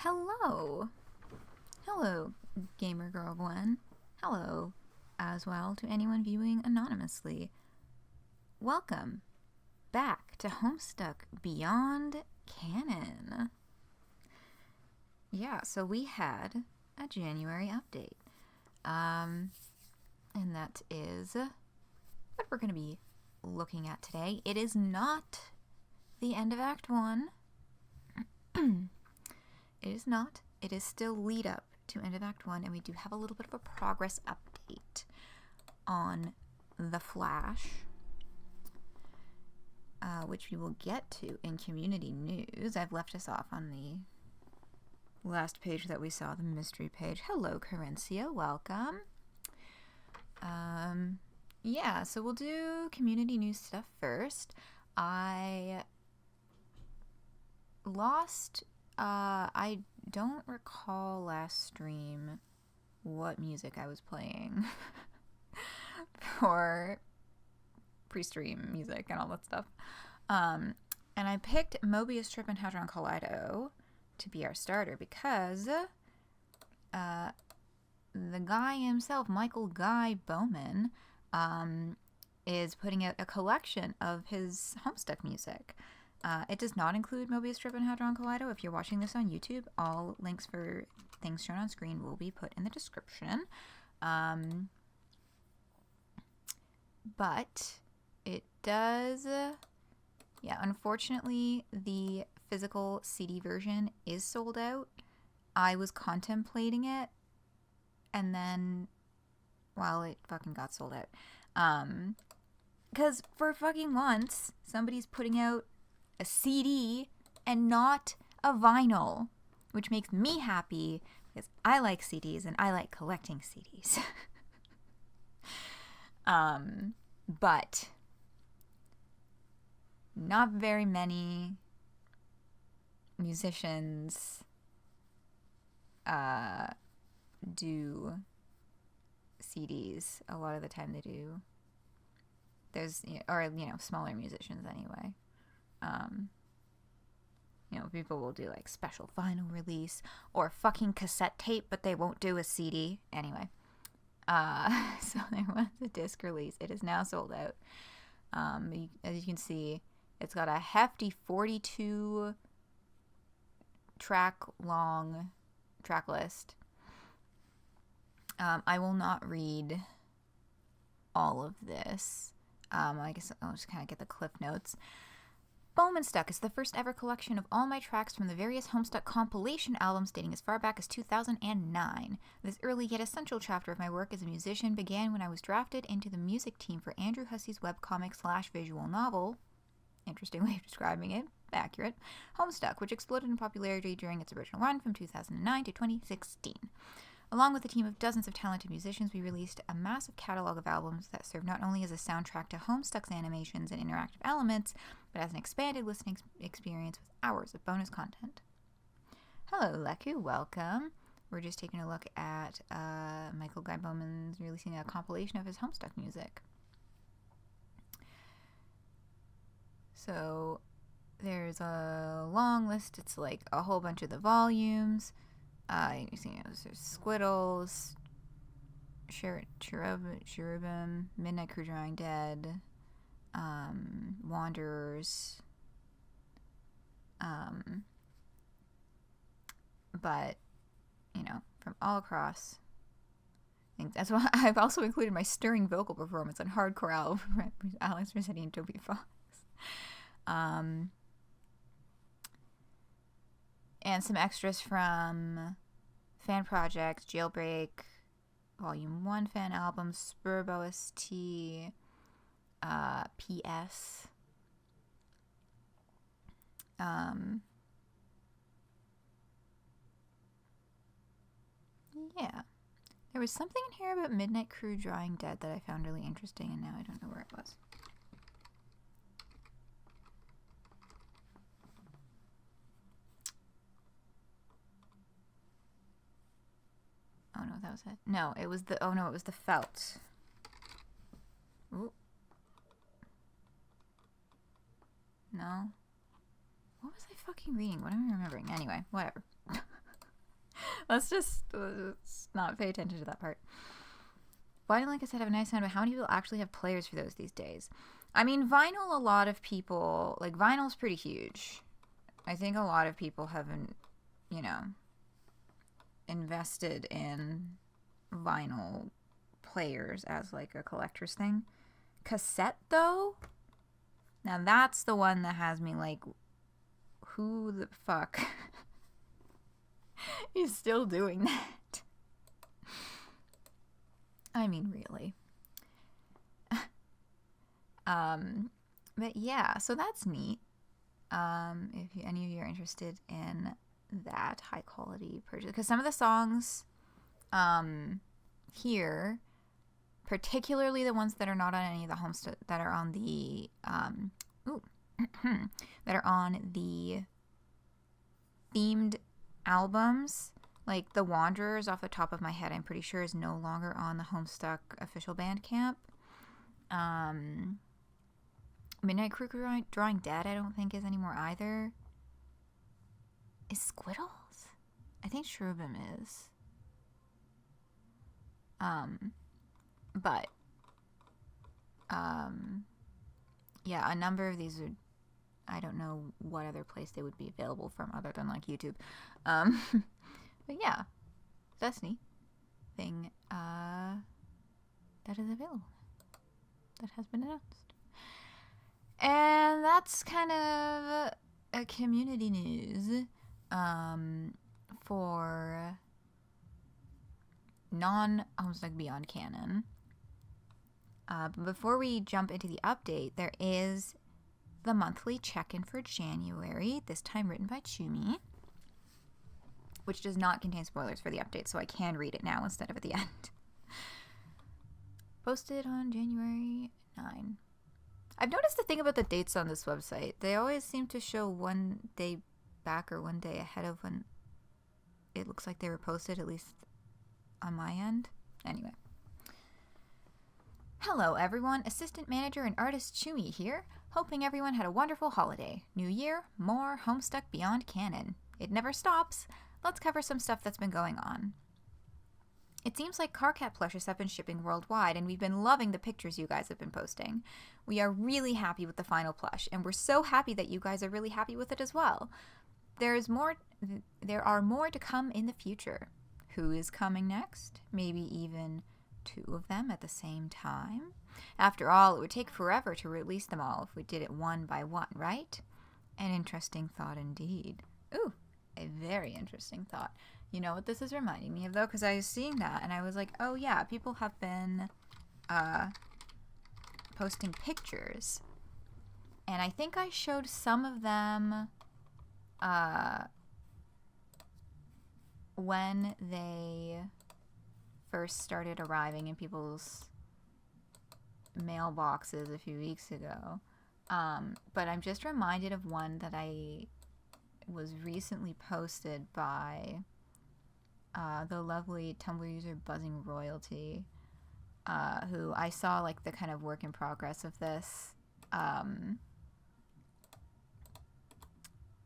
Hello. Hello, Gamer Girl Gwen. Hello, as well, to anyone viewing anonymously. Welcome back to Homestuck Beyond Canon. Yeah, so we had a January update. And that is what we're going to be looking at today. It is not the end of Act 1. It is not. It is still lead up to end of Act 1, and we do have a little bit of a progress update on the Flash, which we will get to in community news. I've left us off on the last page that we saw, the mystery page. Hello, Carencia. Welcome. Yeah, so we'll do community news stuff first. I don't recall last stream what music I was playing for pre-stream music and all that stuff. And I picked Mobius Strip and Hadron Collido to be our starter because the guy himself, Michael Guy Bowman, is putting out a collection of his Homestuck music. It does not include Mobius Strip and Hadron Collido. If you're watching this on YouTube, all links for things shown on screen will be put in the description. But it does, yeah, unfortunately, the physical CD version is sold out. I was contemplating it, and then, well, it fucking got sold out. Because for fucking once, somebody's putting out a CD and not a vinyl, which makes me happy because I like CDs and I like collecting CDs. But not very many musicians do CDs. A lot of the time they do. There's, or, smaller musicians anyway. People will do like special vinyl release or fucking cassette tape, but they won't do a CD. Anyway, so there was a disc release. It is now sold out. As you can see, it's got a hefty 42 track long track list. I will not read all of this. I guess I'll just kind of get the cliff notes. Homestuck is the first ever collection of all my tracks from the various Homestuck compilation albums dating as far back as 2009. This early yet essential chapter of my work as a musician began when I was drafted into the music team for Andrew Hussey's webcomic/visual novel, interesting way of describing it, accurate, Homestuck, which exploded in popularity during its original run from 2009 to 2016. Along with a team of dozens of talented musicians, we released a massive catalog of albums that serve not only as a soundtrack to Homestuck's animations and interactive elements, but as an expanded listening experience with hours of bonus content. Hello, Leku. Welcome. We're just taking a look at Michael Guy Bowman's releasing a compilation of his Homestuck music. So there's a long list. It's like a whole bunch of the volumes. You see, there's Squiddles, Cherubim, Midnight Crew Drawing Dead, Wanderers, but, from all across. I think that's why I've also included my stirring vocal performance on Hardcore album, Alex Rossetti and Toby Fox. And some extras from fan projects, Jailbreak, Volume 1 fan albums, Spurb OST, PS. Yeah. There was something in here about Midnight Crew Drawing Dead that I found really interesting, and now I don't know where it was. Oh no, that was it. No, it was the, it was the felt. Ooh. No. What was I fucking reading? What am I remembering? Anyway, whatever. let's not pay attention to that part. Vinyl, like I said, have a nice sound, but how many people actually have players for those these days? I mean, vinyl, a lot of people, like, vinyl's pretty huge. I think a lot of people haven't, you know, invested in vinyl players as, like, a collector's thing. Cassette, though? Now, that's the one that has me, like, who the fuck is still doing that? I mean, really. But yeah, so that's neat. If any of you are interested in that high quality purchase, because some of the songs here, particularly the ones that are not on any of the Homestuck, that are on the that are on the themed albums, like The Wanderers, off the top of my head, I'm pretty sure is no longer on the Homestuck official Bandcamp. Midnight Crew Drawing Dead, I don't think is anymore either. Is Squiddles? I think Cherubim is. Yeah, a number of these would, I don't know what other place they would be available from other than, like, YouTube. But yeah, that's neat thing that is available, that has been announced. And that's kind of a community news for non-Homestuck Beyond Canon. But before we jump into the update, there is the monthly check-in for January, this time written by Chumi, which does not contain spoilers for the update, so I can read it now instead of at the end. Posted on January 9. I've noticed the thing about the dates on this website. They always seem to show one day back or one day ahead of when it looks like they were posted, at least on my end. Anyway. Hello everyone, Assistant Manager and Artist Chumi here, hoping everyone had a wonderful holiday. New year, more Homestuck Beyond Canon. It never stops. Let's cover some stuff that's been going on. It seems like Carcat plushes have been shipping worldwide, and we've been loving the pictures you guys have been posting. We are really happy with the final plush, and we're so happy that you guys are really happy with it as well. There are more to come in the future. Who is coming next? Maybe even 2 of them at the same time? After all, it would take forever to release them all if we did it one by one, right? An interesting thought indeed. Ooh, a very interesting thought. You know what this is reminding me of, though? Because I was seeing that, and I was like, oh yeah, people have been posting pictures. And I think I showed some of them when they first started arriving in people's mailboxes a few weeks ago. But I'm just reminded of one that I was recently posted by the lovely Tumblr user Buzzing Royalty, who I saw, like, the kind of work in progress of this.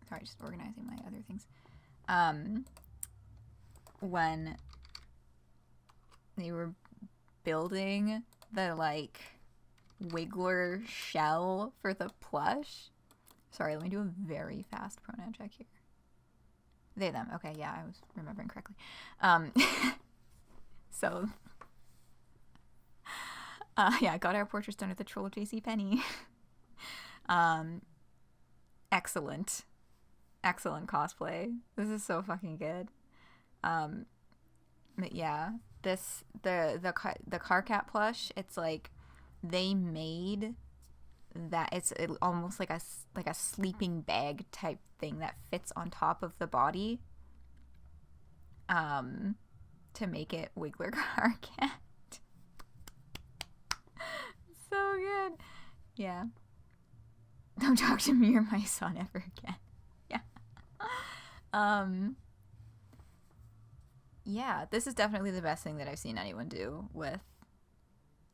Sorry, just organizing my other things. When they were building the, like, wiggler shell for the plush. Sorry, let me do a very fast pronoun check here. They, them. Okay, yeah, I was remembering correctly. So, yeah, I got our portraits done at the Troll of JCPenney. Excellent. Excellent cosplay. This is so fucking good. But yeah, the Carcat plush, it's like they made that, it's almost like a sleeping bag type thing that fits on top of the body to make it Wiggler Carcat. So good. Yeah. Don't talk to me or my son ever again. Yeah. Yeah, this is definitely the best thing that I've seen anyone do with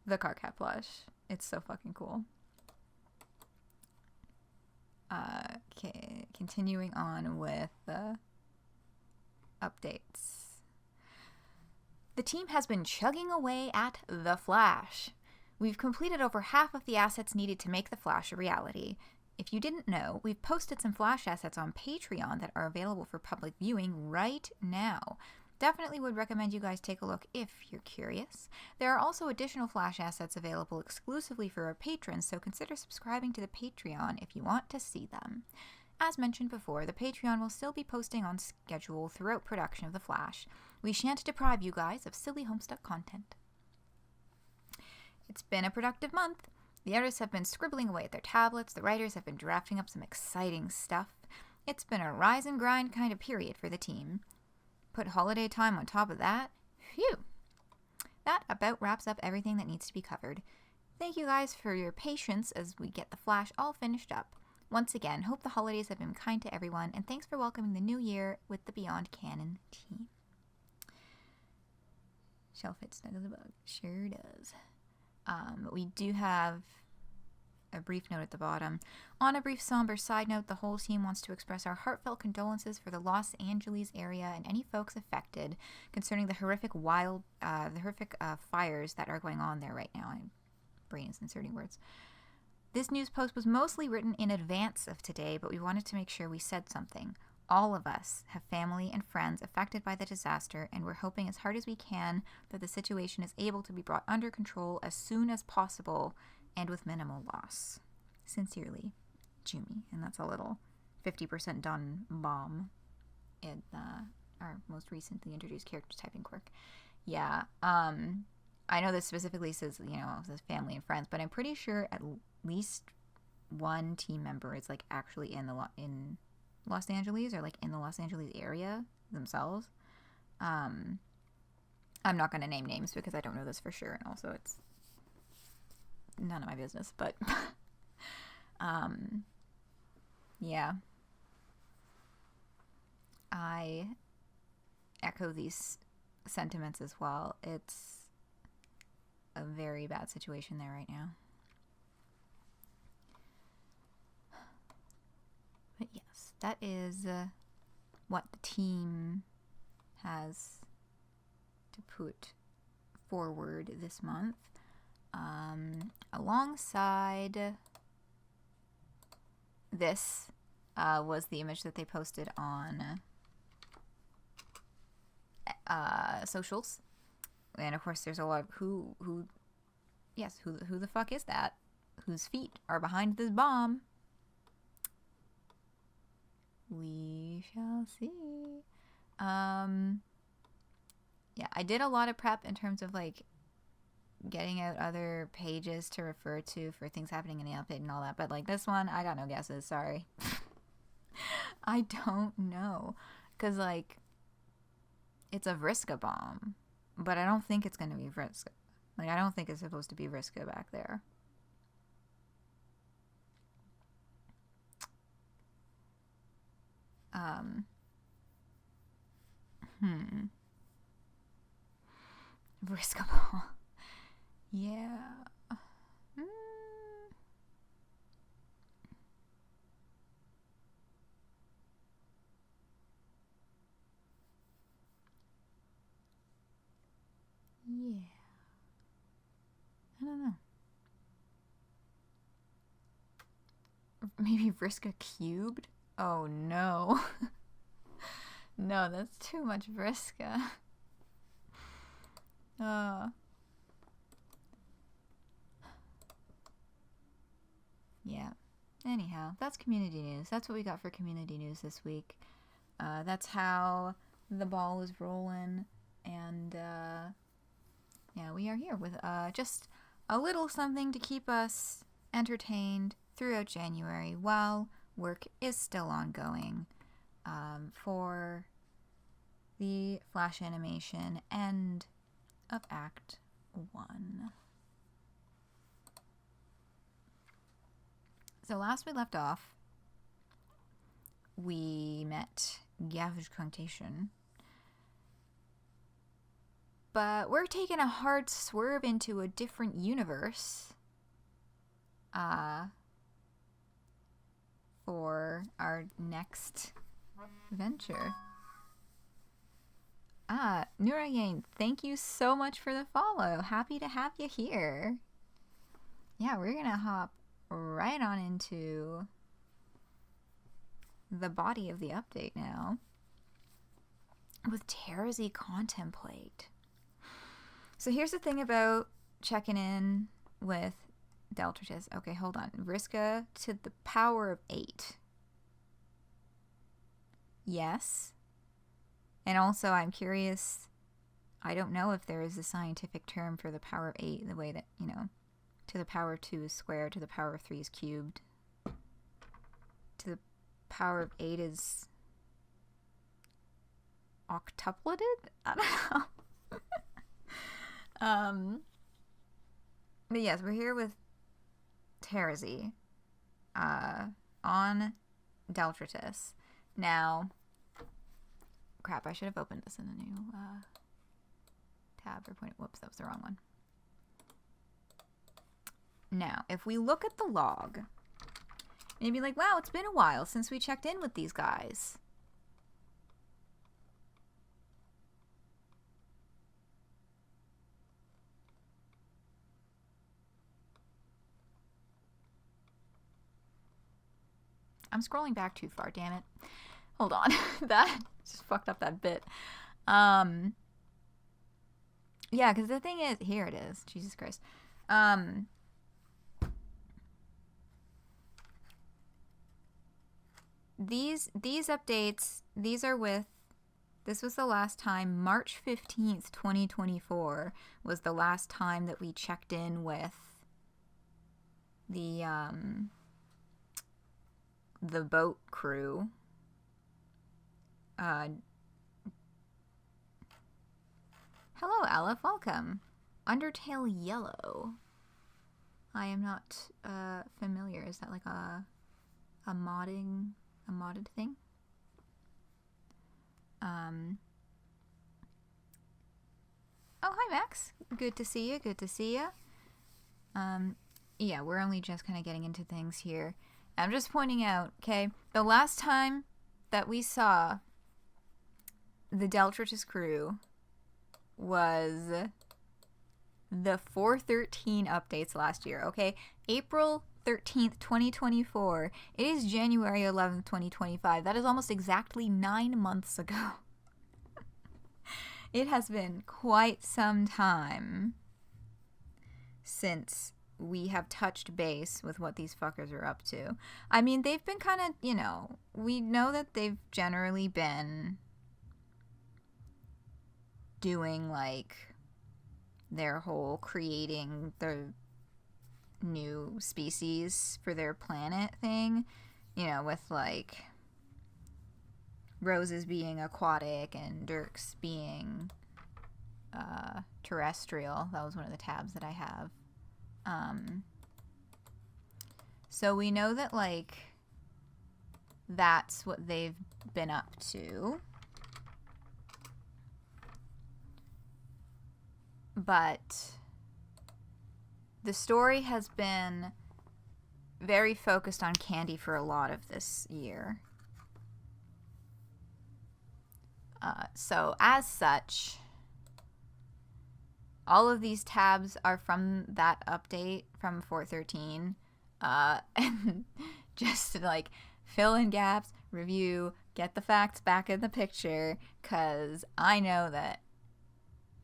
the Carcat plush. It's so fucking cool. Okay, continuing on with the updates. The team has been chugging away at the Flash. We've completed over half of the assets needed to make the Flash a reality. If you didn't know, we've posted some Flash assets on Patreon that are available for public viewing right now. Definitely would recommend you guys take a look if you're curious. There are also additional Flash assets available exclusively for our patrons, so consider subscribing to the Patreon if you want to see them. As mentioned before, the Patreon will still be posting on schedule throughout production of The Flash. We shan't deprive you guys of silly Homestuck content. It's been a productive month. The artists have been scribbling away at their tablets, the writers have been drafting up some exciting stuff. It's been a rise and grind kind of period for the team. Put holiday time on top of that. Phew! That about wraps up everything that needs to be covered. Thank you guys for your patience as we get The Flash all finished up. Once again, hope the holidays have been kind to everyone, and thanks for welcoming the new year with the Beyond Canon team. Shell fits snug as a bug. Sure does. We do have a brief note at the bottom. On a brief somber side note, the whole team wants to express our heartfelt condolences for the Los Angeles area and any folks affected concerning the horrific fires that are going on there right now. My brain is inserting words. This news post was mostly written in advance of today, but we wanted to make sure we said something. All of us have family and friends affected by the disaster, and we're hoping as hard as we can that the situation is able to be brought under control as soon as possible and with minimal loss. Sincerely, Jumi. And that's a little 50% done bomb in our most recently introduced character typing quirk. Yeah, I know this specifically says, says family and friends, but I'm pretty sure at least one team member is, like, actually in Los Angeles, or, like, in the Los Angeles area themselves. I'm not going to name names because I don't know this for sure, and also it's none of my business, but yeah, I echo these sentiments as well. It's a very bad situation there right now. But yes, that is what the team has to put forward this month. Alongside this was the image that they posted on socials. And of course there's a lot of who the fuck is that? Whose feet are behind this bomb? We shall see. Yeah, I did a lot of prep in terms of, like, getting out other pages to refer to for things happening in the update and all that, but, like, this one, I got no guesses, sorry. I don't know, because, like, it's a Vriska bomb, but I don't think it's going to be Vriska. Like, I don't think it's supposed to be Vriska back there. Vriska bomb. Yeah. Yeah. I don't know. Maybe Vriska cubed? Oh no. No, that's too much Vriska. Yeah. Anyhow, that's community news. That's what we got for community news this week. That's how the ball is rolling. And, yeah, we are here with just a little something to keep us entertained throughout January while work is still ongoing for the Flash animation end of Act 1. So last we left off, we met Gavage Contation. But we're taking a hard swerve into a different universe for our next venture. Yeah, Nurayane, thank you so much for the follow. Happy to have you here. Yeah, we're gonna hop right on into the body of the update now with Terrazy Contemplate. So here's the thing about checking in with Deltritus. Okay, hold on. Vriska to the power of 8. Yes. And also, I'm curious, I don't know if there is a scientific term for the power of 8, the way that, you know, to the power of 2 is squared, to the power of 3 is cubed. To the power of 8 is octuplated? I don't know. But yes, we're here with Terrazy on Deltritus. Now, crap, I should have opened this in a new tab or point. Whoops, that was the wrong one. Now, if we look at the log, maybe like, wow, it's been a while since we checked in with these guys. I'm scrolling back too far, damn it. Hold on. That just fucked up that bit. Yeah, because the thing is, here it is. Jesus Christ. These updates, these are with, this was the last time, March 15th, 2024 was the last time that we checked in with the boat crew. Hello, Aleph, welcome. Undertale Yellow. I am not familiar. Is that like a modded thing? Oh, hi, Max. Good to see you. Good to see you. Yeah, we're only just kind of getting into things here. I'm just pointing out, okay, the last time that we saw the Deltritus crew was the 413 updates last year, okay? April 13th, 2024. It is January 11th, 2025. That is almost exactly 9 months ago. It has been quite some time since we have touched base with what these fuckers are up to. I mean, they've been kind of, you know, we know that they've generally been doing, like, their whole creating the new species for their planet thing, you know, with, like, Roses being aquatic and Dirks being terrestrial. That was one of the tabs that I have. So we know that, like, that's what they've been up to. But the story has been very focused on Candy for a lot of this year. So as such, all of these tabs are from that update from 413. And just to, like, fill in gaps, review, get the facts back in the picture, because I know that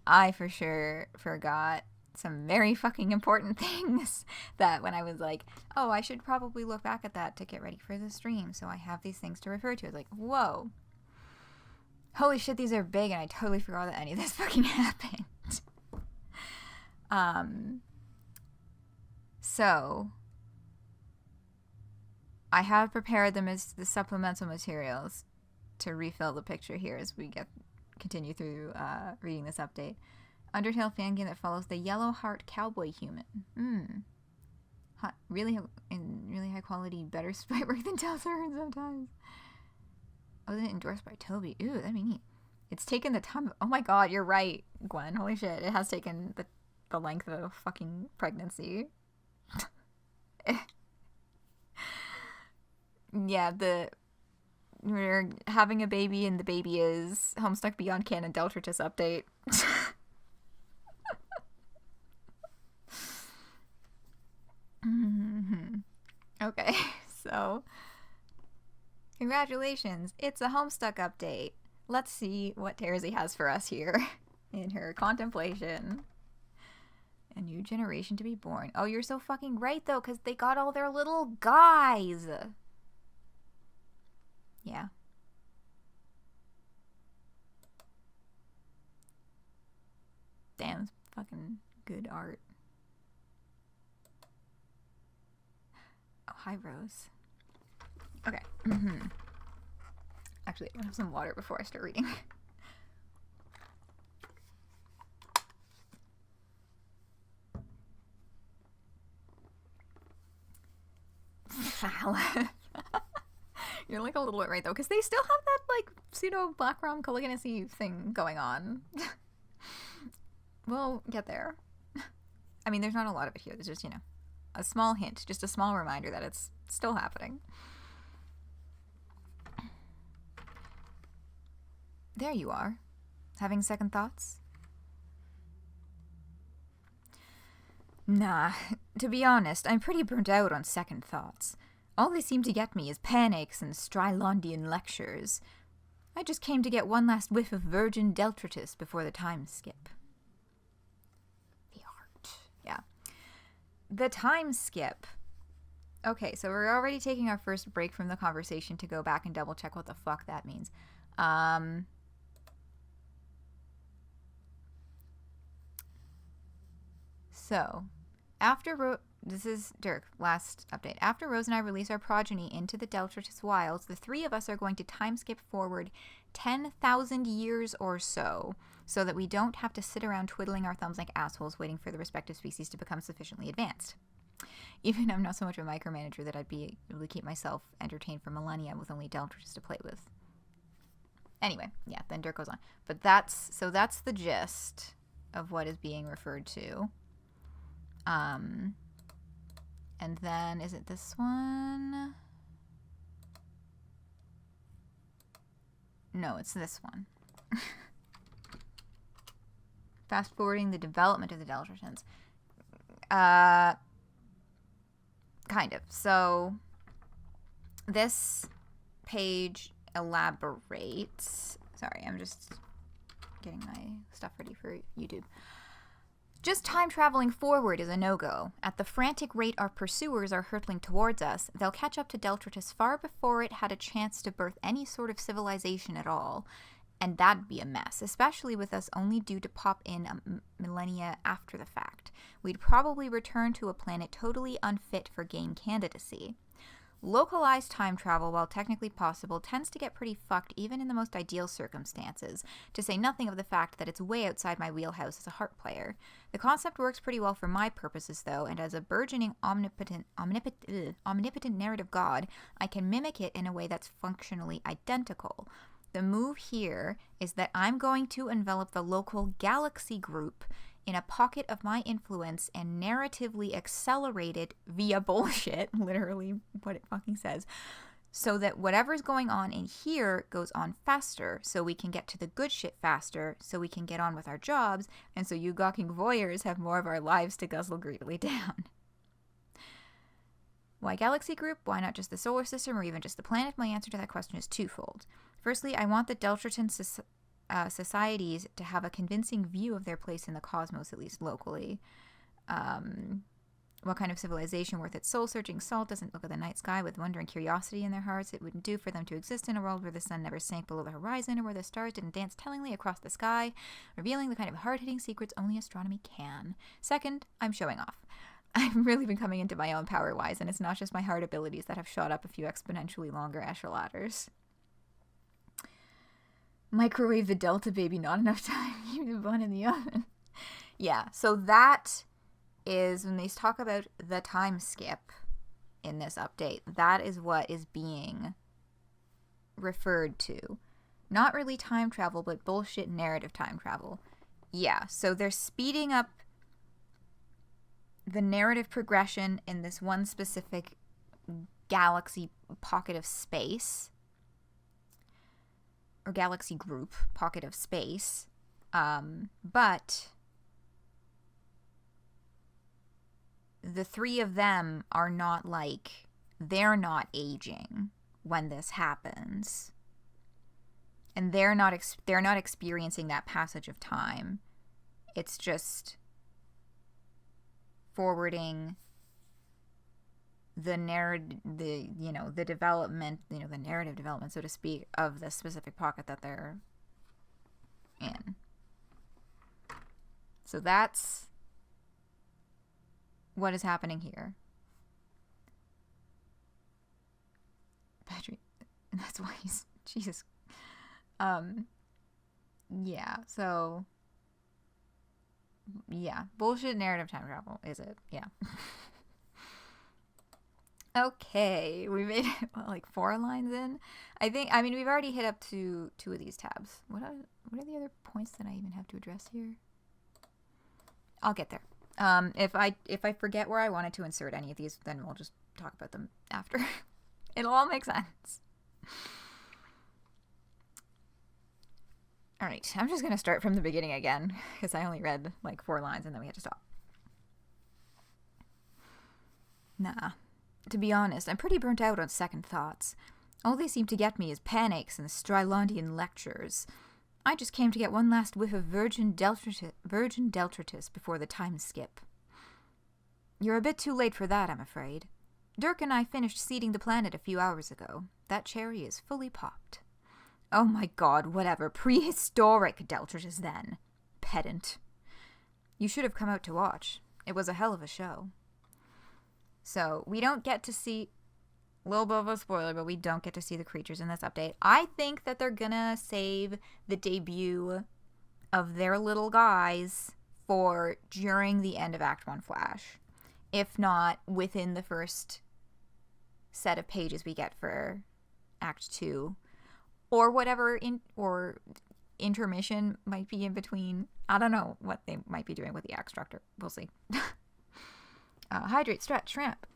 I for sure forgot some very fucking important things that when I was like, oh, I should probably look back at that to get ready for the stream, so I have these things to refer to. It's like, whoa. Holy shit, these are big, and I totally forgot that any of this fucking happened. So I have prepared them as the supplemental materials to refill the picture here as we continue through reading this update. Undertale fan game that follows the Yellow Heart Cowboy Human. Really high quality, better sprite work than Telzern sometimes. Oh, then endorsed by Toby. Ooh, that'd be neat. It's taken the time. Oh my god, you're right, Gwen. Holy shit, it has taken the length of a fucking pregnancy. Yeah, we're having a baby and the baby is Homestuck Beyond Canon Deltritus update. Okay, so congratulations, it's a Homestuck update. Let's see what Terzi has for us here in her contemplation. A new generation to be born. Oh, you're so fucking right, though, because they got all their little guys. Yeah. Damn, it's fucking good art. Oh, hi, Rose. Okay. Actually, I'm gonna have some water before I start reading. You're like a little bit right, though, because they still have that, like, pseudo black rom calligraphy thing going on. We'll get there. I mean, there's not a lot of it here. There's just, you know, a small hint, just a small reminder that it's still happening. There you are. Having second thoughts? Nah, to be honest, I'm pretty burnt out on second thoughts. All they seem to get me is panics and Strylondian lectures. I just came to get one last whiff of virgin Deltritus before the time skip. The art. Yeah. The time skip. Okay, so we're already taking our first break from the conversation to go back and double check what the fuck that means. So, after this is Dirk, last update. After Rose and I release our progeny into the Deltritus wilds, the three of us are going to time skip forward 10,000 years or so that we don't have to sit around twiddling our thumbs like assholes waiting for the respective species to become sufficiently advanced. Even I'm not so much a micromanager that I'd be able to keep myself entertained for millennia with only Deltritus to play with. Anyway, yeah, then Dirk goes on. But that's the gist of what is being referred to. And then, is it this one? No, it's this one. Fast forwarding the development of the Deltritans. Kind of. So, this page elaborates. Sorry, I'm just getting my stuff ready for YouTube. Just time traveling forward is a no-go. At the frantic rate our pursuers are hurtling towards us, they'll catch up to Deltritus far before it had a chance to birth any sort of civilization at all. And that'd be a mess, especially with us only due to pop in a millennia after the fact. We'd probably return to a planet totally unfit for game candidacy. Localized time travel, while technically possible, tends to get pretty fucked even in the most ideal circumstances, to say nothing of the fact that it's way outside my wheelhouse as a harp player. The concept works pretty well for my purposes, though, and as a burgeoning omnipotent narrative god, I can mimic it in a way that's functionally identical. The move here is that I'm going to envelop the local galaxy group in a pocket of my influence and narratively accelerated via bullshit, literally what it fucking says, so that whatever's going on in here goes on faster, so we can get to the good shit faster, so we can get on with our jobs, and so you gawking voyeurs have more of our lives to guzzle greedily down. Why galaxy group? Why not just the solar system or even just the planet? My answer to that question is twofold. Firstly, I want the Deltritan societies to have a convincing view of their place in the cosmos, at least locally. What kind of civilization worth its soul-searching salt doesn't look at the night sky with wonder and curiosity in their hearts? It wouldn't do for them to exist in a world where the sun never sank below the horizon or where the stars didn't dance tellingly across the sky, revealing the kind of hard-hitting secrets only astronomy can. Second, I'm showing off. I've really been coming into my own power-wise, and it's not just my hard abilities that have shot up a few exponentially longer echelon ladders. Microwave the Delta baby, not enough time. Keep the bun in the oven. Yeah, so that is when they talk about the time skip in this update. That is what is being referred to. Not really time travel, but bullshit narrative time travel. Yeah, so they're speeding up the narrative progression in this one specific galaxy pocket of space. or galaxy group, pocket of space. But the three of them are not like, they're not aging when this happens. And they're not experiencing that passage of time. It's just forwarding the narrative, the development, the narrative development, so to speak, of the specific pocket that they're in. So that's what is happening here. Patrick, that's why he's, Jesus. Yeah, so, yeah, bullshit narrative time travel, is it? Yeah. Okay, we made it, like 4 lines in. I mean, we've already hit up to 2 of these tabs. What are the other points that I even have to address here? I'll get there. If I forget where I wanted to insert any of these, then we'll just talk about them after. It'll all make sense. All right, I'm just going to start from the beginning again, because I only read like 4 lines and then we had to stop. Nah. To be honest, I'm pretty burnt out on second thoughts. All they seem to get me is panaches and Strylondian lectures. I just came to get one last whiff of virgin detritus before the time skip. You're a bit too late for that, I'm afraid. Dirk and I finished seeding the planet a few hours ago. That cherry is fully popped. Oh my god, whatever. Prehistoric detritus then. Pedant. You should have come out to watch. It was a hell of a show. So, we don't get to see, a little bit of a spoiler, but we don't get to see the creatures in this update. I think that they're gonna save the debut of their little guys for during the end of Act 1 Flash. If not, within the first set of pages we get for Act 2. Or whatever, or intermission might be in between. I don't know what they might be doing with the axe structure. We'll see. Hydrate, stretch, shrimp.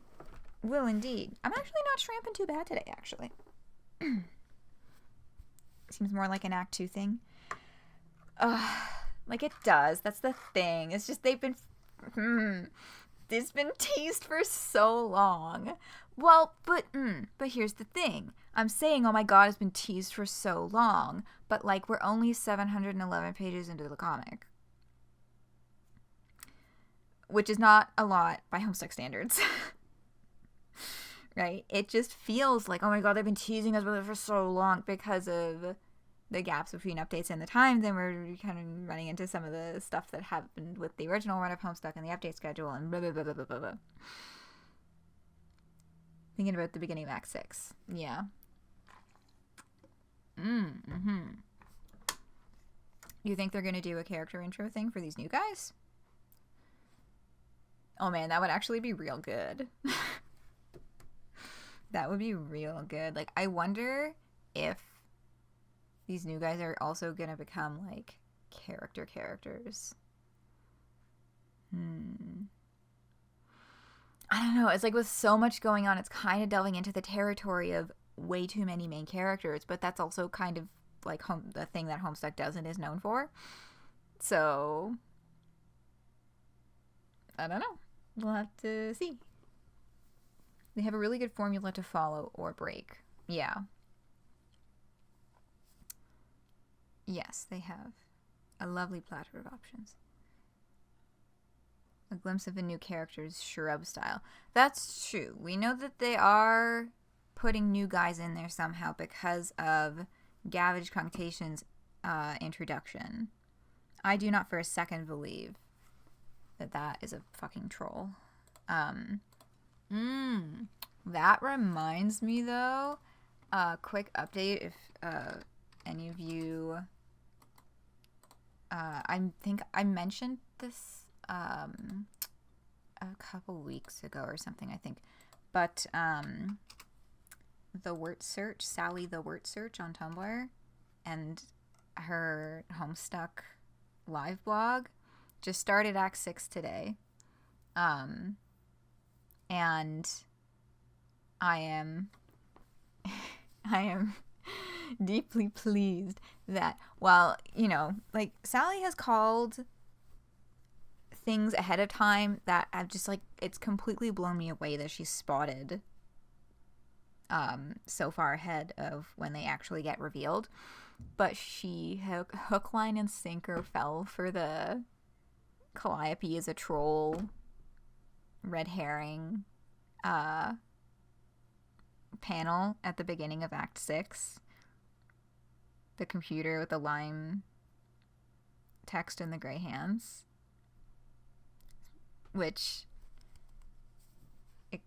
Will indeed. I'm actually not shrimping too bad today, actually. Seems more like an Act 2 thing. Like it does. That's the thing. It's just they've been... It's been teased for so long. Well, but here's the thing. I'm saying, oh my god, it's been teased for so long. But, like, we're only 711 pages into the comic. Which is not a lot by Homestuck standards. Right? It just feels like, oh my god, they've been teasing us with it for so long because of the gaps between updates and the times, and we're kind of running into some of the stuff that happened with the original run of Homestuck and the update schedule and blah, blah, blah, blah, blah, blah. Thinking about the beginning of Act 6. Yeah. You think they're going to do a character intro thing for these new guys? Oh man, that would actually be real good. That would be real good. Like, I wonder if these new guys are also going to become, like, characters. I don't know. It's like with so much going on, it's kind of delving into the territory of way too many main characters, but that's also kind of like the thing that Homestuck does and is known for. So, I don't know. We'll have to see. They have a really good formula to follow or break. Yeah. Yes, they have a lovely platter of options. A glimpse of the new characters, shrub style. That's true. We know that they are putting new guys in there somehow because of Gavage Conctation's introduction. I do not for a second believe that that is a fucking troll. That reminds me though, quick update if any of you, I think I mentioned this a couple weeks ago or something, I think, but the Wort Search, Sally the Wort Search on Tumblr, and her Homestuck live blog just started Act 6 today, and I am deeply pleased that, well, you know, like, Sally has called things ahead of time that I've just, like, it's completely blown me away that she's spotted so far ahead of when they actually get revealed. But she hook, line, and sinker fell for the Calliope is a troll, red herring panel at the beginning of Act 6. The computer with the lime text and the gray hands. Which it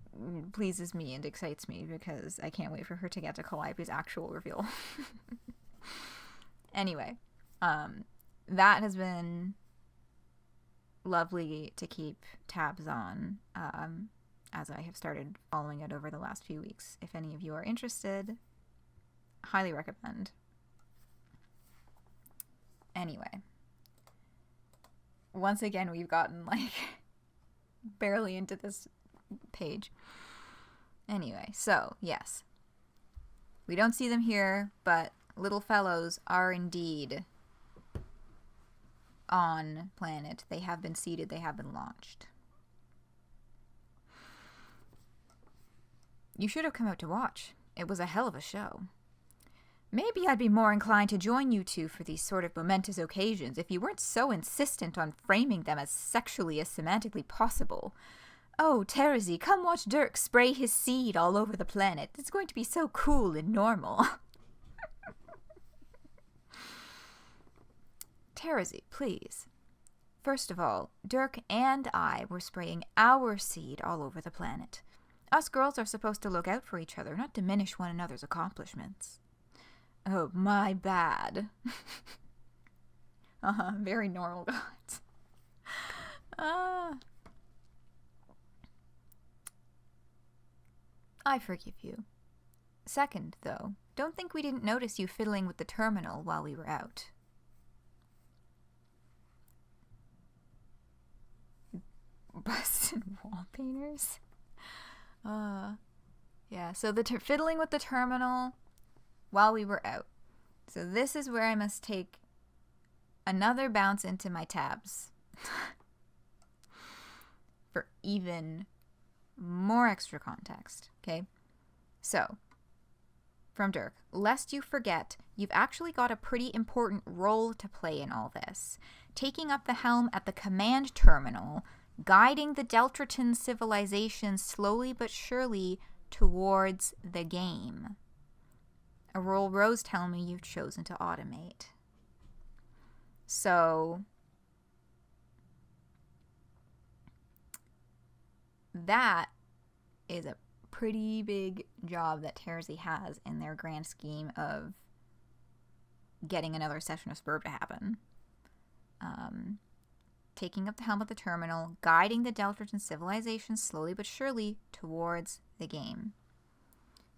pleases me and excites me because I can't wait for her to get to Calliope's actual reveal. Anyway, that has been lovely to keep tabs on as I have started following it over the last few weeks. If any of you are interested, highly recommend. Anyway, once again, we've gotten, like, barely into this page. Anyway, so, yes. We don't see them here, but little fellows are indeed on planet. They have been seeded, they have been launched. You should have come out to watch. It was a hell of a show. Maybe I'd be more inclined to join you two for these sort of momentous occasions if you weren't so insistent on framing them as sexually as semantically possible. Oh, Terezi, come watch Dirk spray his seed all over the planet. It's going to be so cool and normal. Terezi, please. First of all, Dirk and I were spraying our seed all over the planet. Us girls are supposed to look out for each other, not diminish one another's accomplishments. Oh, my bad. Very normal, gods. I forgive you. Second, though, don't think we didn't notice you fiddling with the terminal while we were out. Busted wall painters? Yeah, so the fiddling with the terminal while we were out. So this is where I must take another bounce into my tabs for even more extra context, okay? So, from Dirk, lest you forget, you've actually got a pretty important role to play in all this. Taking up the helm at the command terminal, guiding the Deltraton civilization slowly but surely towards the game. A role Rose tell me you've chosen to automate. So, that is a pretty big job that Terezi has in their grand scheme of getting another session of Spurb to happen. Taking up the helm at the terminal, guiding the Deltraton civilization slowly but surely towards the game.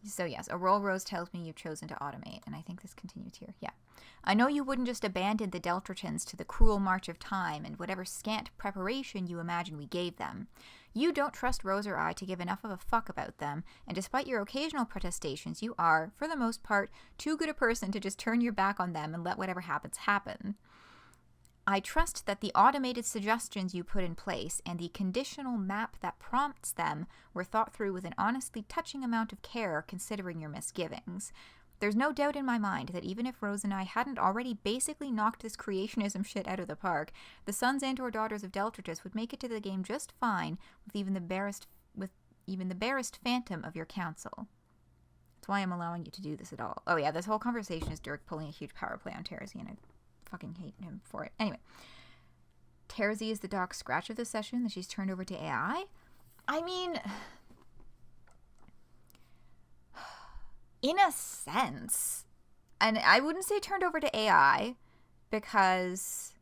So yes, a role Rose tells me you've chosen to automate, and I think this continues here. Yeah. I know you wouldn't just abandon the Deltratons to the cruel march of time and whatever scant preparation you imagine we gave them. You don't trust Rose or I to give enough of a fuck about them, and despite your occasional protestations, you are, for the most part, too good a person to just turn your back on them and let whatever happens happen. I trust that the automated suggestions you put in place and the conditional map that prompts them were thought through with an honestly touching amount of care considering your misgivings. There's no doubt in my mind that even if Rose and I hadn't already basically knocked this creationism shit out of the park, the sons and or daughters of Deltratus would make it to the game just fine with even the barest phantom of your counsel. That's why I'm allowing you to do this at all. Oh yeah, this whole conversation is Dirk pulling a huge power play on Terezi, and I fucking hate him for it. Anyway, Terezi is the Doc Scratch of the session that she's turned over to AI. I mean, in a sense, and I wouldn't say turned over to AI because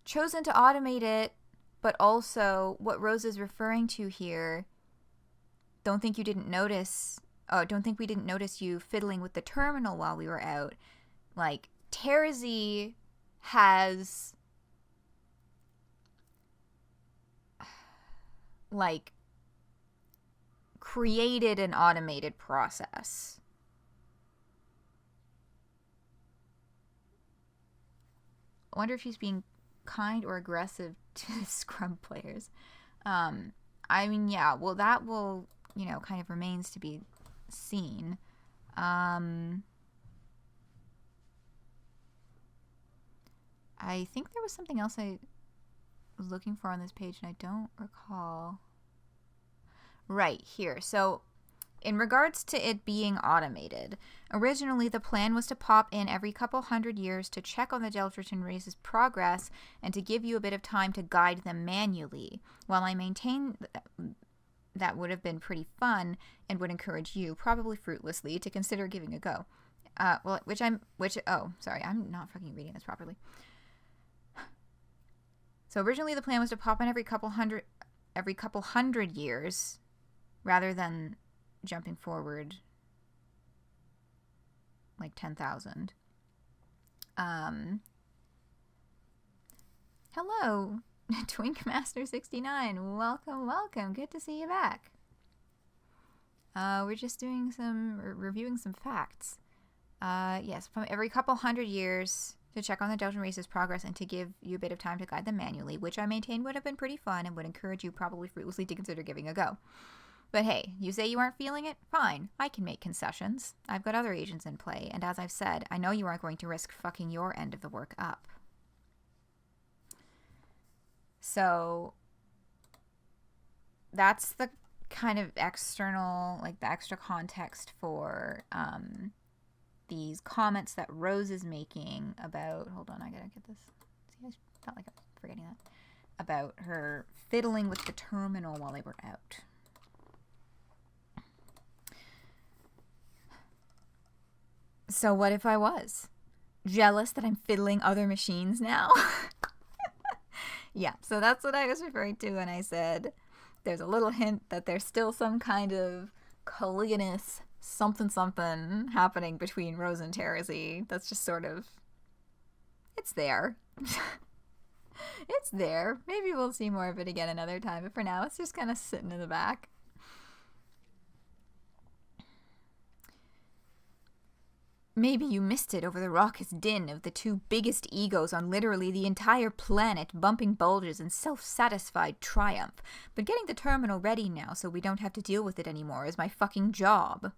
chosen to automate it, but also what Rose is referring to here, don't think we didn't notice you fiddling with the terminal while we were out. Like, Terezi has, like, created an automated process I wonder if she's being kind or aggressive to the scrub players. I mean, yeah, well, that will, you know, kind of remains to be seen. I think there was something else I was looking for on this page, and I don't recall. Right, here. So, in regards to it being automated, originally the plan was to pop in every couple hundred years to check on the Deltritan race's progress and to give you a bit of time to guide them manually. While I maintain that would have been pretty fun and would encourage you, probably fruitlessly, to consider giving a go. Sorry, I'm not fucking reading this properly. So originally the plan was to pop in every couple hundred years, rather than jumping forward like 10,000. Hello, Twinkmaster69. Welcome. Good to see you back. We're just doing reviewing some facts. Yes, from every couple hundred years to check on the Delta race's progress and to give you a bit of time to guide them manually, which I maintain would have been pretty fun and would encourage you, probably fruitlessly, to consider giving a go. But hey, you say you aren't feeling it? Fine, I can make concessions. I've got other agents in play, and as I've said, I know you aren't going to risk fucking your end of the work up. So, that's the kind of external, like the extra context for these comments that Rose is making about, hold on, I gotta get this. See, I felt like I was forgetting that. About her fiddling with the terminal while they were out. So what if I was jealous that I'm fiddling other machines now? Yeah, so that's what I was referring to when I said there's a little hint that there's still some kind of colliginous something happening between Rose and Terezi. That's just sort of, it's there. It's there. Maybe we'll see more of it again another time, but for now it's just kind of sitting in the back. Maybe you missed it over the raucous din of the two biggest egos on literally the entire planet, bumping bulges in self-satisfied triumph. But getting the terminal ready now so we don't have to deal with it anymore is my fucking job.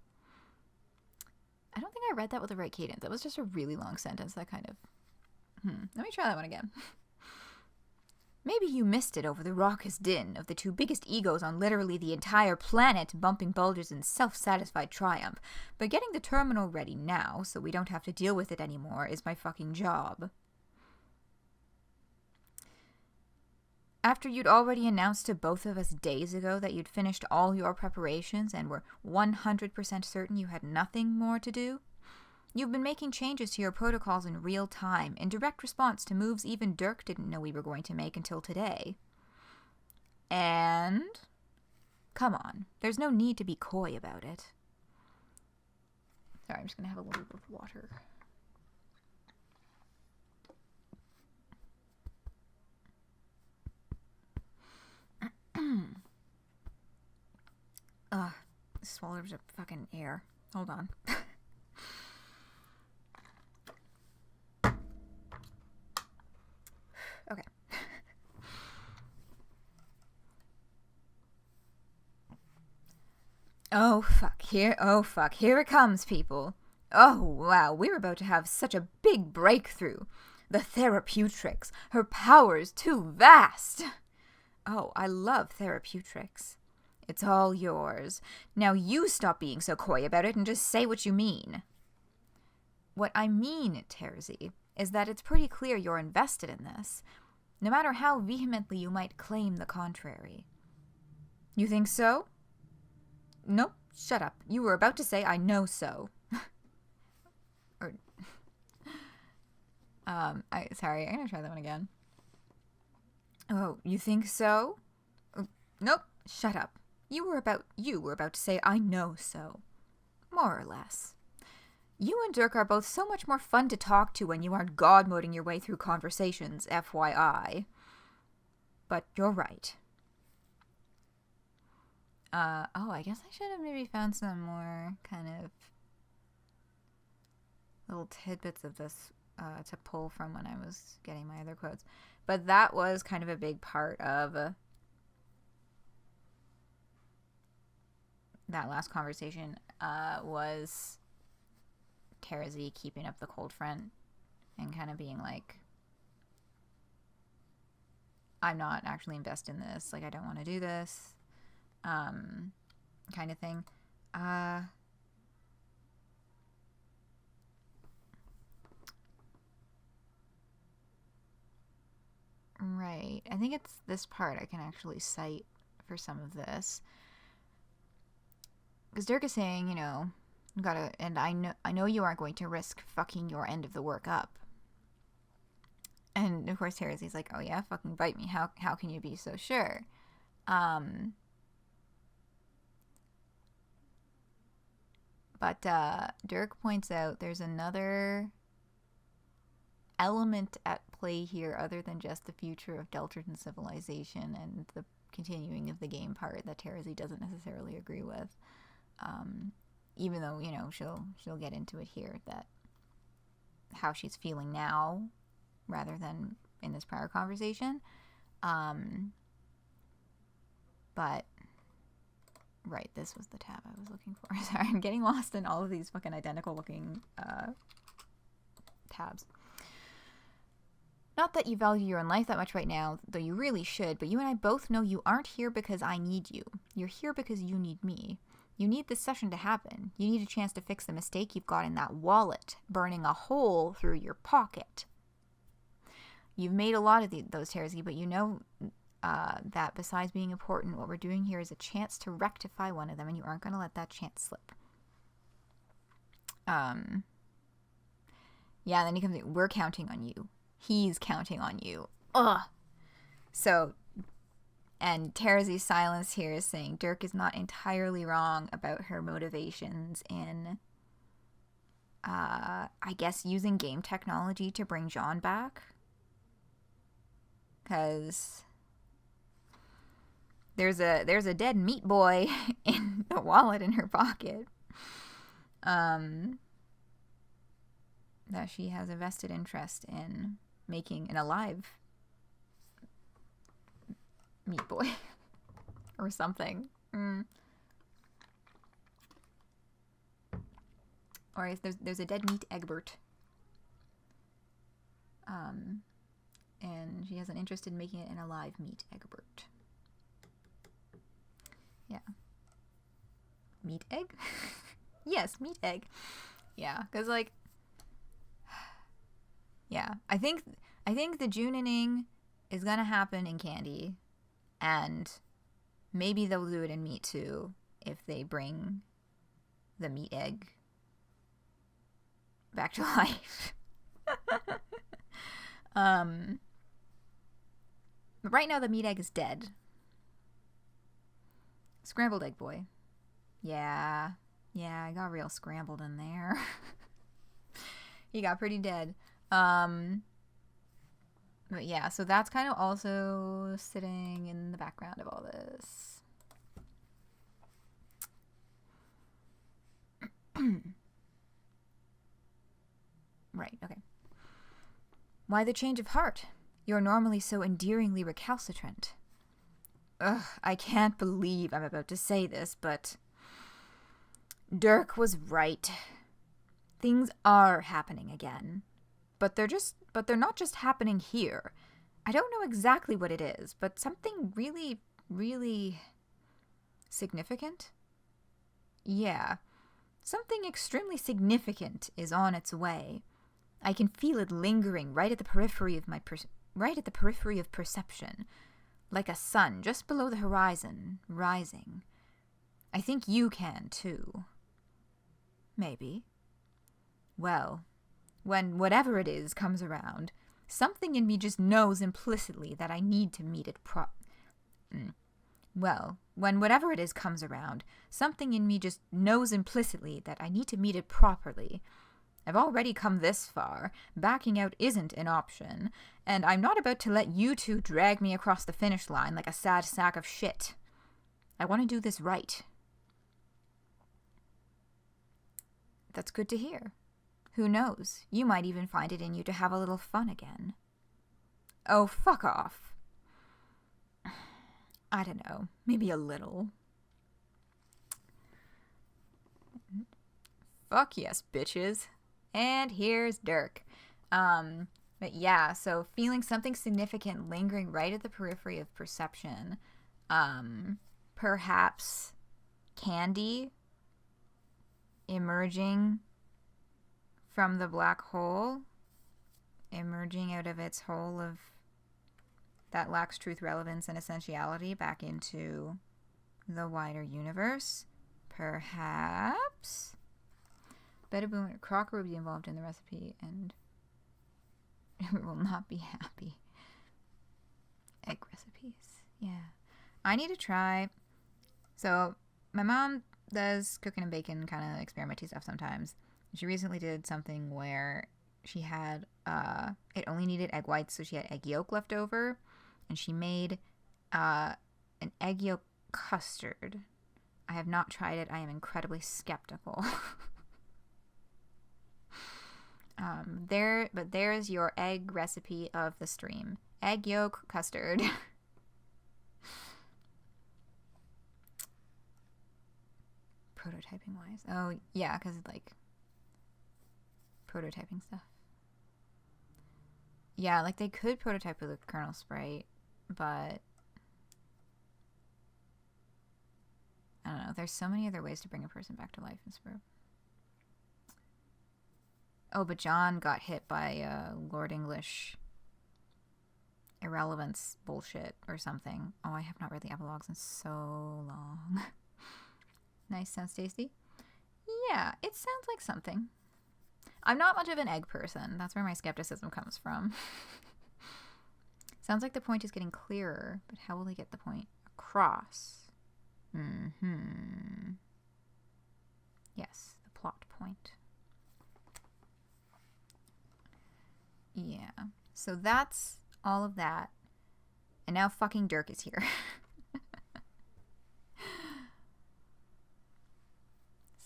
I don't think I read that with the right cadence. That was just a really long sentence. That kind of... Let me try that one again. Maybe you missed it over the raucous din of the two biggest egos on literally the entire planet, bumping bulges in self-satisfied triumph. But getting the terminal ready now, so we don't have to deal with it anymore, is my fucking job. After you'd already announced to both of us days ago that you'd finished all your preparations and were 100% certain you had nothing more to do, you've been making changes to your protocols in real time, in direct response to moves even Dirk didn't know we were going to make until today. And... come on, there's no need to be coy about it. Sorry, I'm just gonna have a little bit of water. Ugh, swallowed up fucking air. Hold on. Okay. Oh fuck, here it comes, people. Oh wow, we're about to have such a big breakthrough. The therapeutics, her powers too vast. Oh, I love therapeutics. It's all yours. Now you stop being so coy about it and just say what you mean. What I mean, Terezi, is that it's pretty clear you're invested in this, no matter how vehemently you might claim the contrary. You think so? Nope, shut up. You were about to say I know so. Sorry, I'm gonna try that one again. Oh, you think so? Nope, shut up. You were about to say I know so. More or less. You and Dirk are both so much more fun to talk to when you aren't god-moding your way through conversations, FYI. But you're right. I guess I should have maybe found some more kind of little tidbits of this to pull from when I was getting my other quotes. But that was kind of a big part of that last conversation, was Terezi keeping up the cold front and kind of being like, I'm not actually invested in this. Like, I don't want to do this. Kind of thing. Right. I think it's this part I can actually cite for some of this. Because Dirk is saying, you know, gotta, and I know you aren't going to risk fucking your end of the work up. And of course Terezi's like, oh yeah, fucking bite me. How can you be so sure? But Dirk points out there's another element at play here other than just the future of Deltarton civilization and the continuing of the game part that Terezi doesn't necessarily agree with. Even though, you know, she'll get into it here, that how she's feeling now rather than in this prior conversation. But right, this was the tab I was looking for. Sorry, I'm getting lost in all of these fucking identical looking tabs. Not that you value your own life that much right now, though you really should, but you and I both know you aren't here because I need you. You're here because you need me. You need this session to happen. You need a chance to fix the mistake you've got in that wallet, burning a hole through your pocket. You've made a lot of those, Terezi, but you know that besides being important, what we're doing here is a chance to rectify one of them, and you aren't going to let that chance slip. Yeah, and then he comes in, we're counting on you. He's counting on you. Ugh. So, and Terezi's silence here is saying Dirk is not entirely wrong about her motivations in, I guess, using game technology to bring John back. Because there's a dead meat boy in the wallet in her pocket. That she has a vested interest in making an alive meat boy or something. Or if there's a dead meat Egbert. And she has an interest in making it an alive meat Egbert. Yeah. Meat egg? Yes, meat egg. Yeah, because like, yeah, I think the June inning is gonna happen in Candy, and maybe they'll do it in meat too if they bring the meat egg back to life. But right now the meat egg is dead. Scrambled egg boy. Yeah, I got real scrambled in there. He got pretty dead. But yeah, so that's kind of also sitting in the background of all this. Right, okay. Why the change of heart? You're normally so endearingly recalcitrant. Ugh, I can't believe I'm about to say this, but Dirk was right. Things are happening again. But they're not just happening here. I don't know exactly what it is, but something really, really significant? Yeah. Something extremely significant is on its way. I can feel it lingering right at the periphery of perception, like a sun just below the horizon, rising. I think you can too. Maybe. Well, when whatever it is comes around, something in me just knows implicitly that I need to meet it Well, when whatever it is comes around, something in me just knows implicitly that I need to meet it properly. I've already come this far. Backing out isn't an option, and I'm not about to let you two drag me across the finish line like a sad sack of shit. I want to do this right. That's good to hear. Who knows? You might even find it in you to have a little fun again. Oh, fuck off. I don't know. Maybe a little. Fuck yes, bitches. And here's Dirk. But yeah, so feeling something significant lingering right at the periphery of perception. Perhaps candy emerging from the black hole, emerging out of its hole of that lacks truth, relevance, and essentiality back into the wider universe. Perhaps. Beta Boom and Crocker will be involved in the recipe and will not be happy. Egg recipes. Yeah. I need to try. So, my mom does cooking and bacon kind of experimenty stuff sometimes. She recently did something where she had, it only needed egg whites, so she had egg yolk left over. And she made an egg yolk custard. I have not tried it. I am incredibly skeptical. There's your egg recipe of the stream. Egg yolk custard. Prototyping wise. Oh, yeah, because it's like prototyping stuff. Yeah, like they could prototype with a kernel sprite, but I don't know. There's so many other ways to bring a person back to life in Spur. Oh, but John got hit by Lord English irrelevance bullshit or something. Oh, I have not read the epilogues in so long. Nice, sounds tasty. Yeah, it sounds like something. I'm not much of an egg person. That's where my skepticism comes from. Sounds like the point is getting clearer, but how will they get the point across? Yes, the plot point. Yeah. So that's all of that. And now fucking Dirk is here.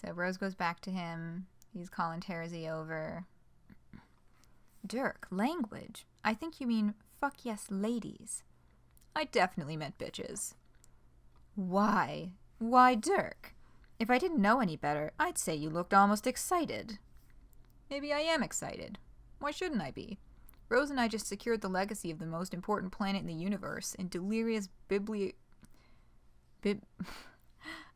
So Rose goes back to him. He's calling Terzi over. Dirk, language. I think you mean fuck yes ladies. I definitely meant bitches. Why? Why, Dirk? If I didn't know any better, I'd say you looked almost excited. Maybe I am excited. Why shouldn't I be? Rose and I just secured the legacy of the most important planet in the universe in delirious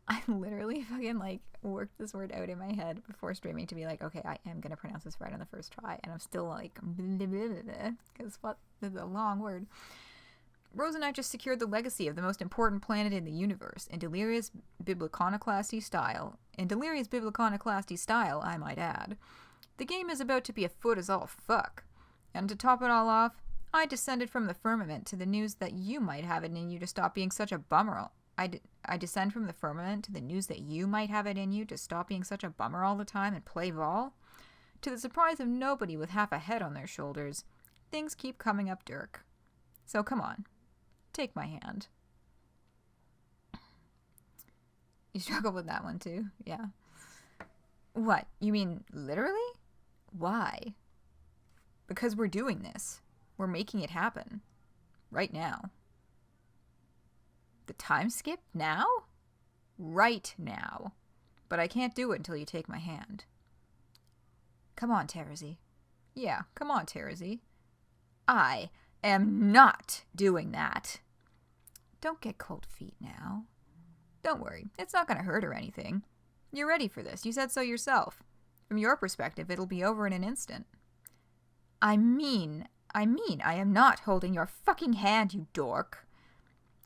I literally fucking like worked this word out in my head before streaming to be like, okay, I am gonna pronounce this right on the first try, and I'm still like, because what? This is a long word. Rose and I just secured the legacy of the most important planet in the universe in delirious bibliconoclasty style. In delirious bibliconoclasty style, I might add. The game is about to be a foot as all fuck. And to top it all off, I descended from the firmament to the news that you might have it in you to stop being such a bummer. I descend from the firmament to the news that you might have it in you to stop being such a bummer all the time and play vol. To the surprise of nobody with half a head on their shoulders, things keep coming up, Dirk. So come on, take my hand. You struggle with that one too? Yeah. What? You mean literally? Why? Because we're doing this. We're making it happen. Right now. The time skip now? Right now. But I can't do it until you take my hand. Come on, Terzi. Yeah, come on, Terzi. I am not doing that. Don't get cold feet now. Don't worry, it's not going to hurt or anything. You're ready for this. You said so yourself. From your perspective, it'll be over in an instant. I mean, I am not holding your fucking hand, you dork.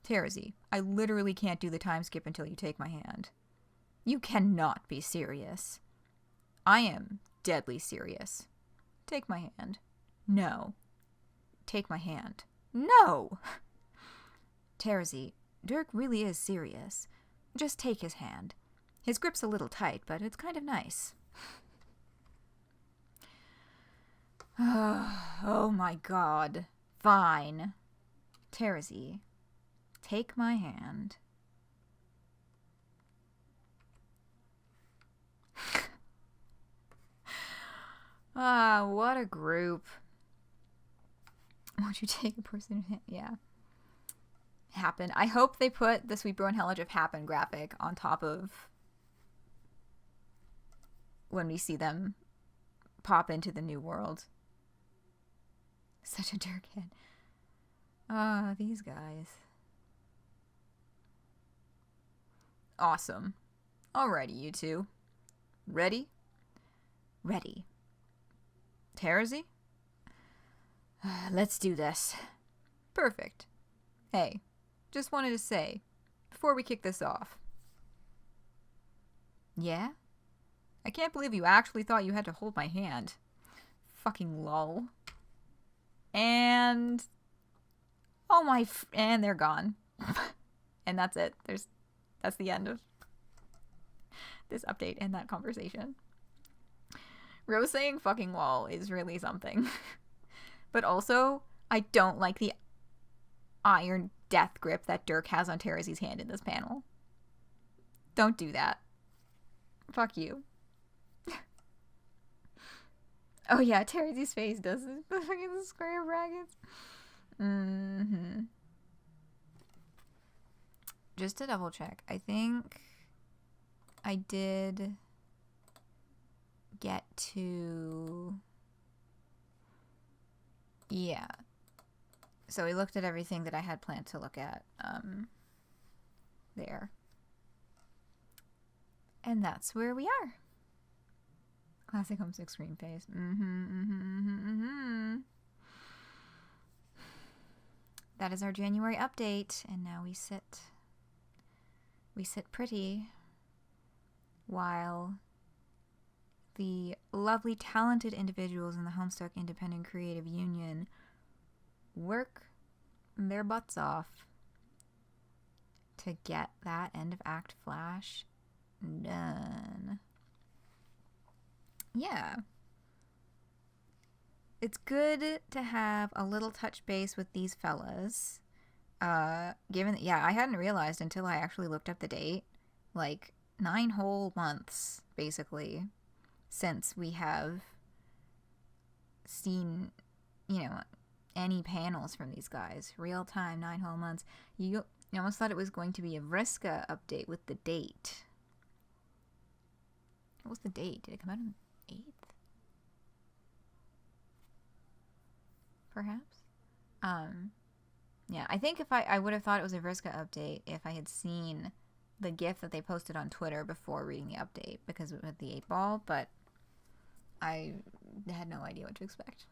Terzi, I literally can't do the time skip until you take my hand. You cannot be serious. I am deadly serious. Take my hand. No. Take my hand. No! Terzi, Dirk really is serious. Just take his hand. His grip's a little tight, but it's kind of nice. Oh my god. Fine. Terzi, take my hand. Ah, what a group. Won't you take a person? Yeah. Happen. I hope they put the Sweet Bro and Hellage of Happen graphic on top of when we see them pop into the new world. Such a dirkhead. Ah, these guys. Awesome. Alrighty, you two. Ready? Ready. Terzi? Let's do this. Perfect. Hey, just wanted to say, before we kick this off. Yeah? I can't believe you actually thought you had to hold my hand. Fucking lol. And... oh my... and they're gone. And that's it. That's the end of this update and that conversation. Rose saying fucking lol is really something. But also, I don't like the iron death grip that Dirk has on Terzi's hand in this panel. Don't do that. Fuck you. Oh yeah, Terzi's face does the fucking square brackets. Mm-hmm. Just to double check, I think I did get to... yeah. So we looked at everything that I had planned to look at there. And that's where we are. Classic Homestuck screen face. That is our January update, and now we sit pretty while the lovely, talented individuals in the Homestuck Independent Creative Union work their butts off to get that end of act flash done. Yeah. It's good to have a little touch base with these fellas. Given that, yeah, I hadn't realized until I actually looked up the date. Like, 9 whole months, basically, since we have seen, you know, any panels from these guys. Real time, 9 whole months. You almost thought it was going to be a Vriska update with the date. What was the date? Did it come out on the 8th? Perhaps? Yeah, I think if I would have thought it was a Vriska update if I had seen the GIF that they posted on Twitter before reading the update, because it was the 8-ball, but I had no idea what to expect.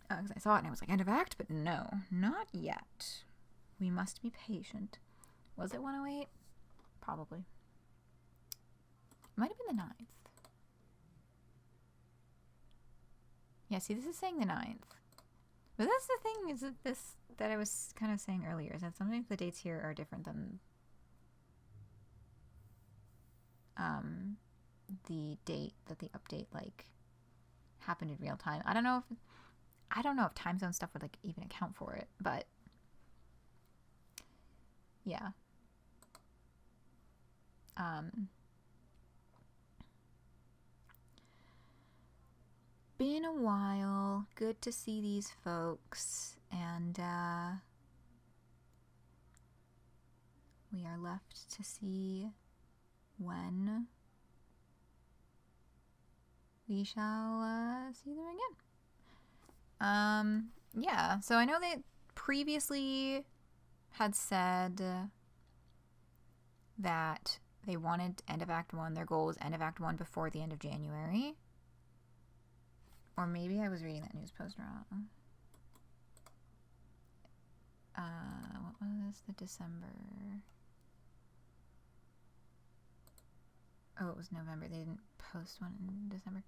Because I saw it and I was like, end of act, but no, not yet. We must be patient. Was it 108? Probably. Might have been the 9th. Yeah, see, this is saying the 9th. But that's the thing, is that this, that I was kind of saying earlier, is that sometimes the dates here are different than the date that the update, like, happened in real time. I don't know if time zone stuff would, like, even account for it, but yeah. Been a while. Good to see these folks. And we are left to see when we shall see them again. Yeah, so I know they previously had said that they wanted end of Act 1. Their goal was end of Act 1 before the end of January. Or maybe I was reading that news post wrong. What was the December? Oh, it was November. They didn't post one in December.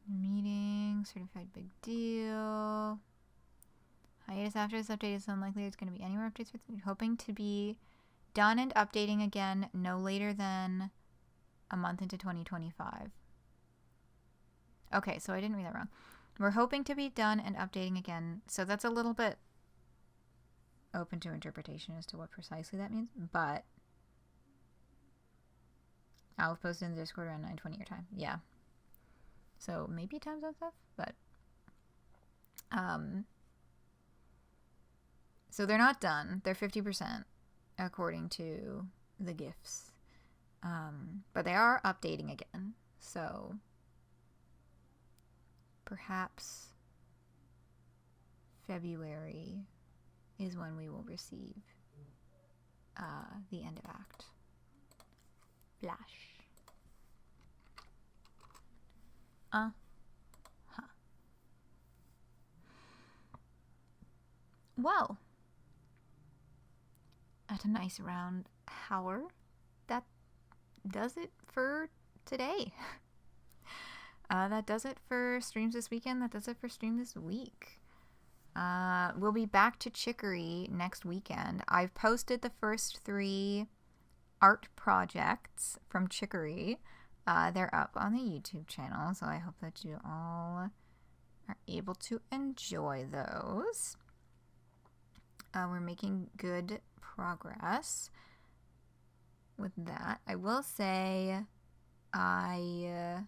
Meeting, certified big deal. Hiatus after this update is unlikely it's going to be any more updates. We're hoping to be done and updating again no later than a month into 2025. Okay, so I didn't read that wrong. We're hoping to be done and updating again. So that's a little bit open to interpretation as to what precisely that means. But I'll post it in the Discord around 9:20 your time. Yeah. So maybe time zone stuff, but so they're not done. They're 50% according to the gifts. But they are updating again. So perhaps February is when we will receive the end of act. Flash. Well, at a nice round hour, that does it for today. That does it for streams this weekend. That does it for stream this week. We'll be back to Chicory next weekend. I've posted the first 3 art projects from Chicory. They're up on the YouTube channel, so I hope that you all are able to enjoy those. We're making good progress with that. I will say I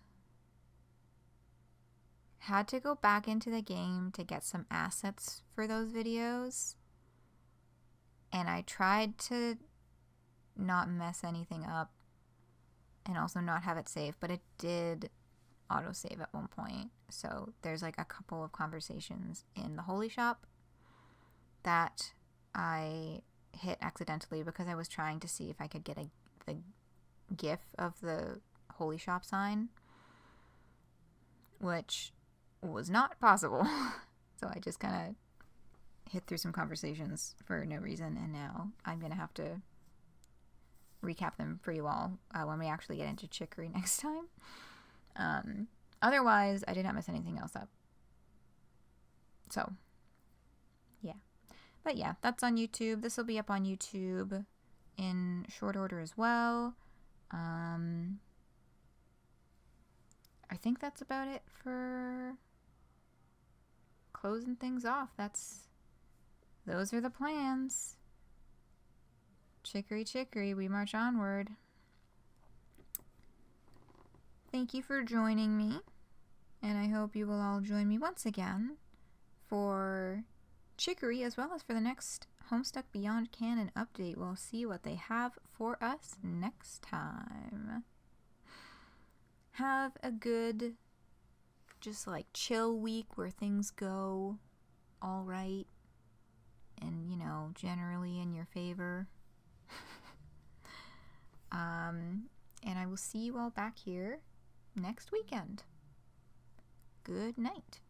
had to go back into the game to get some assets for those videos, and I tried to not mess anything up and also not have it saved, but it did autosave at one point. So there's like a couple of conversations in the Holy Shop that I hit accidentally because I was trying to see if I could get the GIF of the Holy Shop sign, which was not possible. So I just kind of hit through some conversations for no reason, and now I'm going to have to recap them for you all when we actually get into Chicory next time. Otherwise, I did not mess anything else up. So, yeah. But yeah, that's on YouTube. This will be up on YouTube in short order as well. I think that's about it for closing things off. Those are the plans. Chicory, Chicory, we march onward. Thank you for joining me, and I hope you will all join me once again for Chicory, as well as for the next Homestuck Beyond Canon update. We'll see what they have for us next time. Have a good, just like chill week where things go all right and, you know, generally in your favor. And I will see you all back here next weekend. Good night.